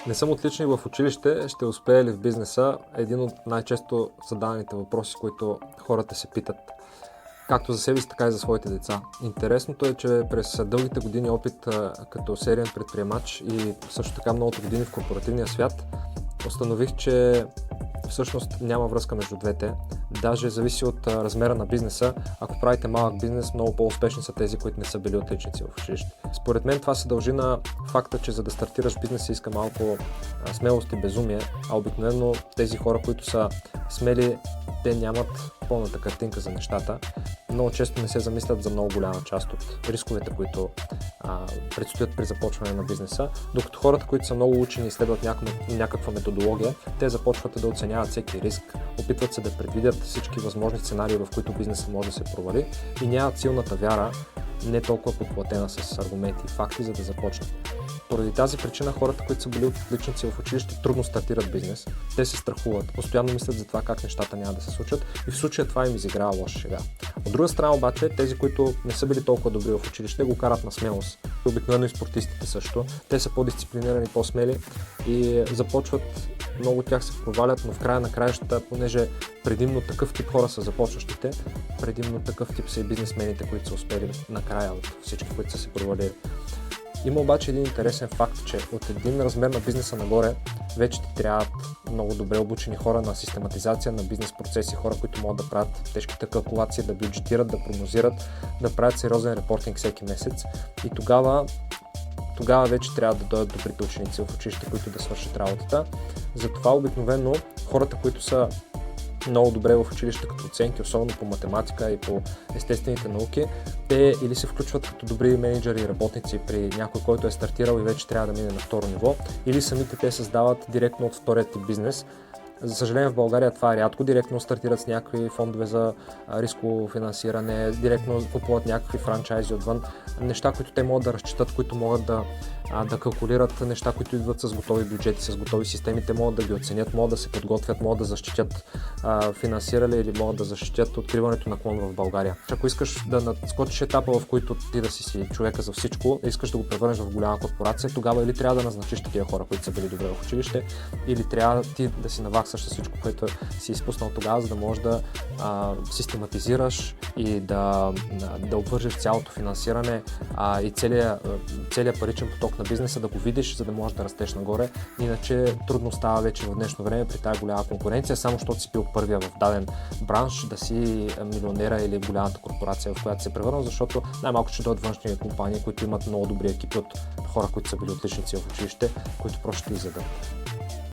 Не съм отличник в училище, ще успея ли в бизнеса? Един от най-често задаваните въпроси, които хората се питат. Както за себе си, така и за своите деца. Интересното е, че през дългите години опит като сериен предприемач и също така многото години в корпоративния свят, установих, че всъщност няма връзка между двете. Даже зависи от размера на бизнеса. Ако правите малък бизнес, много по-успешни са тези, които не са били отличници в училище. Според мен това се дължи на факта, че за да стартираш бизнес иска малко смелост и безумие, а обикновено тези хора, които са смели, те нямат пълната картинка за нещата. Много често не се замислят за много голяма част от рисковете, които предстоят при започване на бизнеса, докато хората, които са много учени и следват някаква методология, те започват да оценяват всеки риск, опитват се да предвидят всички възможни сценарии, в които бизнесът може да се провали и нямат силната вяра, не толкова подплатена с аргументи и факти, за да започнат. Поради тази причина хората, които са били отличници в училище, трудно стартират бизнес. Те се страхуват, постоянно мислят за това как нещата няма да се случат и в случая това им изиграва лоша шега. От друга страна обаче, тези, които не са били толкова добри в училище, го карат на смелост. Обикновено и спортистите също. Те са по-дисциплинирани, по-смели и започват, много от тях се провалят, но в края на краищата, понеже предимно такъв тип хора са започващите, предимно такъв тип са и бизнесмените, които са успели накрая от всички, които са се провалили. Има обаче един интересен факт, че от един размер на бизнеса нагоре вече ти трябват много добре обучени хора на систематизация на бизнес процеси, хора, които могат да правят тежките калкулации, да бюджетират, да прогнозират, да правят сериозен репортинг всеки месец и тогава вече трябва да дойдат добрите ученици в училище, които да свършат работата. Затова обикновено хората, които са много добре в училище като оценки, особено по математика и по естествените науки, те или се включват като добри менеджери и работници при някой, който е стартирал и вече трябва да мине на второ ниво, или самите те създават директно от втория тип бизнес. За съжаление в България това е рядко, директно стартират с някакви фондове за рисково финансиране, директно купуват някакви франчайзи отвън, неща, които те могат да разчитат, които могат да калкулират, неща, които идват с готови бюджети, с готови системи, те могат да ги оценят, могат да се подготвят, могат да защитят финансиране или могат да защитят откриването на клон в България. Ако искаш да надскочиш етапа, в който ти да си човека за всичко, искаш да го превърнеш в голяма корпорация, тогава или трябва да назначиш такива хора, които са били добре в училище, или трябва ти да си наваксаш с всичко, което си изпуснал тогава, за да можеш да систематизираш и да обвържеш цялото финансиране и целият паричен поток на бизнеса, да го видиш, за да можеш да растеш нагоре. Иначе трудно става вече в днешно време при тази голяма конкуренция, само защото си бил първия в даден бранш, да си милионера или голямата корпорация, в която се превърнал, защото най-малко ще дойдат външни компании, които имат много добри екипи от хора, които са били отличници в училище, които просто ще изядат.